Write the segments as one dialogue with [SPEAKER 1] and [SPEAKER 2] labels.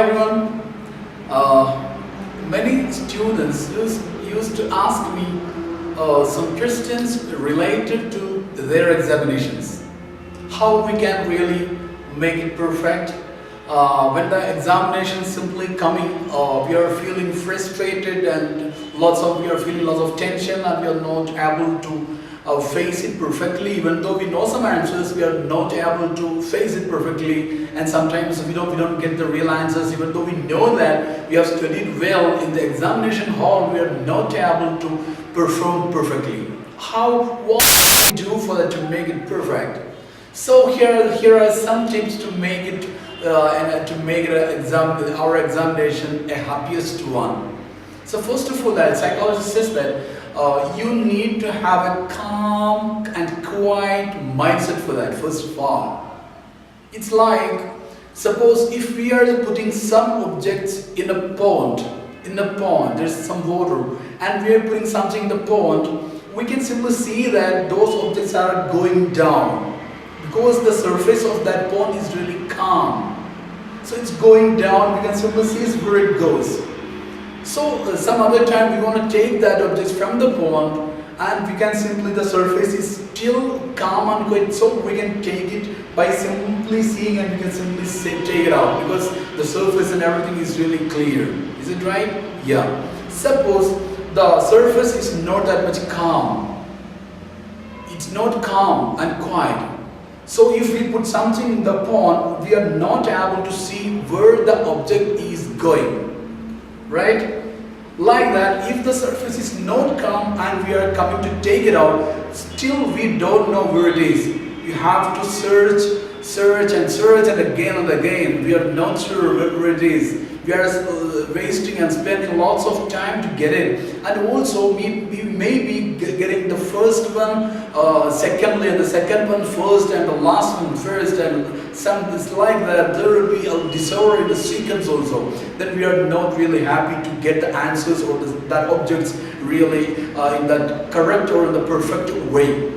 [SPEAKER 1] everyone. Uh, Many students used to ask me some questions related to their examinations. How we can really make it perfect. When the examination simply coming, we are feeling frustrated and we are feeling lots of tension and we are not able to face it perfectly. Even though we know some answers, we are not able to face it perfectly, and sometimes we don't get the real answers. Even though we know that we have studied well in the examination hall, we are not able to perform perfectly. What do we do for that to make it perfect? So here are some tips to make it our examination a happiest one. So first of all, that psychologist says that you need to have a calm and quiet mindset for that. First of all, it's like, suppose if we are putting some objects in a pond, there's some water, and we are putting something in the pond, we can simply see that those objects are going down because the surface of that pond is really calm. So it's going down, we can simply see where it goes. So some other time we want to take that object from the pond, and we can simply, the surface is still calm and quiet, so we can take it by simply seeing, and we can simply take it out because the surface and everything is really clear. Is it right? Yeah. Suppose the surface is not that much calm. It's not calm and quiet. So if we put something in the pond, we are not able to see where the object is going. Right? Like that, if the surface is not calm and we are coming to take it out, still we don't know where it is. We have to search and again. We are not sure where it is. We are wasting and spending lots of time to get it. And also we may be getting the first one secondly, and the second one first, and the last one first, and it's like that. There will be a disorder in the sequence also. Then we are not really happy to get the answers or that objects really in that correct or in the perfect way.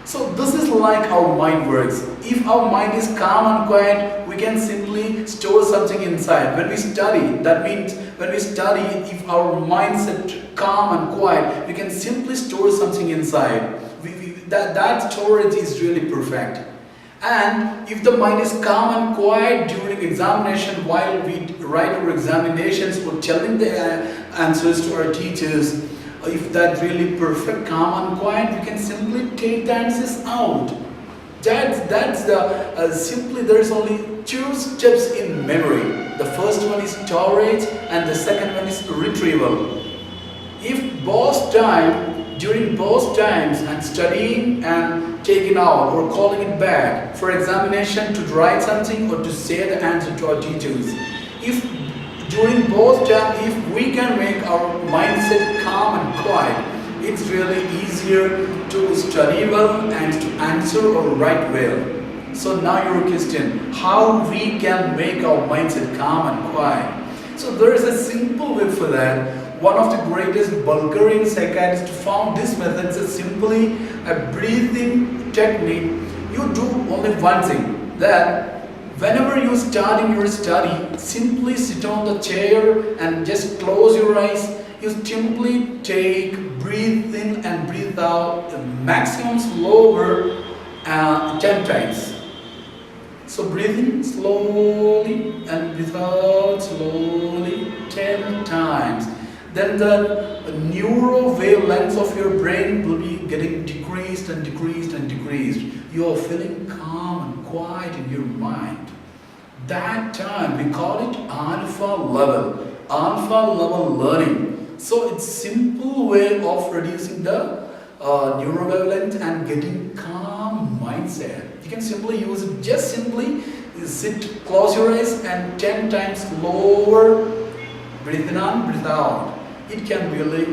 [SPEAKER 1] So this is like our mind works. If our mind is calm and quiet, we can simply store something inside. When we study, that means when we study, if our mindset calm and quiet, we can simply store something inside. That storage is really perfect. And if the mind is calm and quiet during examination, while we write our examinations or telling the answers to our teachers, if that really perfect, calm and quiet, we can simply take the answers out. That's the simply there is only two steps in memory. The first one is storage and the second one is retrieval. If during both times and studying and taking out or calling it back for examination to write something or to say the answer to our teachers, if during both times, if we can make our mindset calm and quiet, it's really easier to study well and to answer or write well. So now your question, how we can make our mindset calm and quiet? So there is a simple way for that. One of the greatest Bulgarian psychiatrists found this method is simply a breathing technique. You do only one thing, that whenever you start in your study, simply sit on the chair and just close your eyes. You simply breathe in and breathe out, the maximum slower 10 times. So breathe in slowly and breathe out slowly 10 times. Then the neuro wavelengths of your brain will be getting decreased and decreased and decreased. You are feeling calm and quiet in your mind. That time we call it alpha level learning. So it's simple way of reducing the neuro wavelength and getting calm mindset. You can simply use it. Just simply sit, close your eyes, and 10 times slower. Breathe in and breathe out. It can really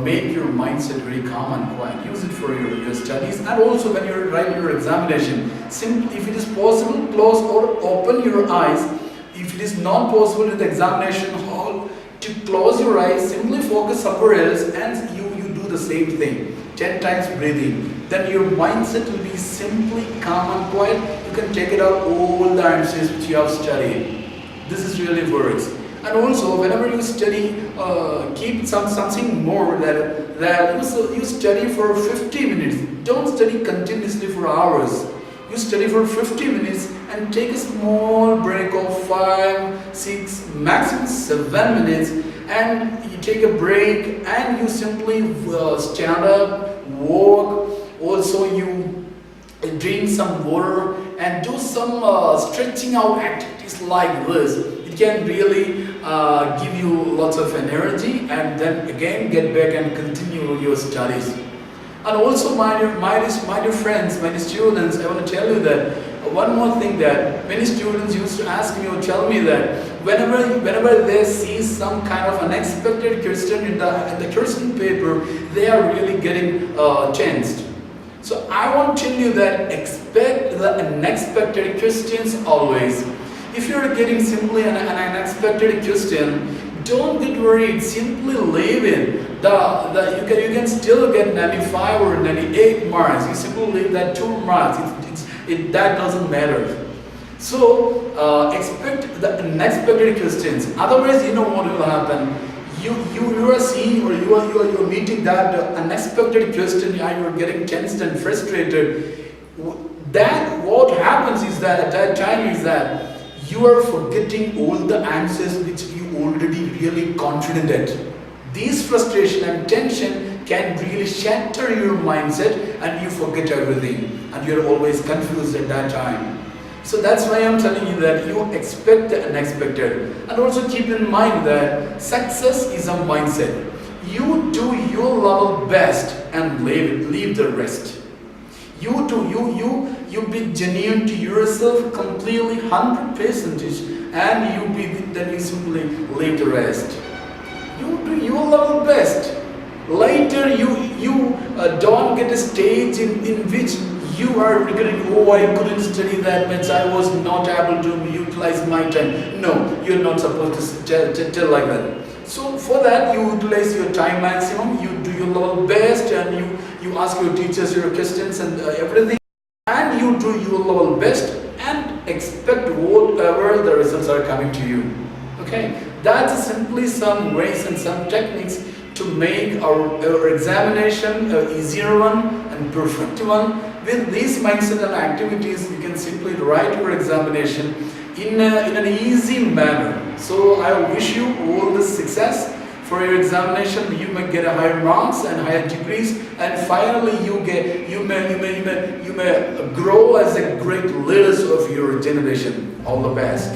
[SPEAKER 1] make your mindset very calm and quiet. Use it for your studies, and also when you're writing your examination. Simply, if it is possible, close or open your eyes. If it is not possible in the examination hall to close your eyes, simply focus somewhere else, and you do the same thing. 10 times breathing. Then your mindset will be simply calm and quiet. You can take it out all the answers which you have studied. This is really works. And also, whenever you study, keep something more that you study for 50 minutes. Don't study continuously for hours. You study for 50 minutes and take a small break of 5, 6, maximum 7 minutes, and you take a break and you simply stand up, walk. Also, you drink some water and do some stretching out activities like this. It can really give you lots of energy, and then again get back and continue your studies. And also, my dear friends, my dear students, I want to tell you that one more thing, that many students used to ask me or tell me that whenever they see some kind of unexpected question in the question paper, they are really getting tensed. So I want to tell you that expect the unexpected questions always. If you are getting simply an unexpected question, don't get worried. Simply leave it. You can still get 95 or 98 marks. You simply leave that 2 marks. That doesn't matter. So expect the unexpected questions. Otherwise, you know what will happen. You are seeing, or you are meeting that unexpected question, and you are getting tensed and frustrated. That what happens is that at that time is that you are forgetting all the answers which you already really confident at. This frustration and tension can really shatter your mindset, and you forget everything, and you are always confused at that time. So that's why I'm telling you that you expect the unexpected. And also keep in mind that success is a mindset. You do your level best and leave the rest. You be genuine to yourself completely 100%, and then you simply leave the rest. You do your level best. Later you don't get a stage in which you are regretting, oh, I couldn't study that much, I was not able to utilize my time. No, you're not supposed to tell like that. So for that, you utilize your time maximum, you do your level best, and you ask your teachers your questions and everything, and you do your level best and expect whatever the results are coming to you. Okay, that's simply some ways and some techniques to make our examination an easier one and perfect one. With these mindset and activities, you can simply write your examination in an easy manner. So I wish you all the success for your examination. You may get a higher marks and higher degrees, and finally you may grow as a great leaders of your generation. All the best.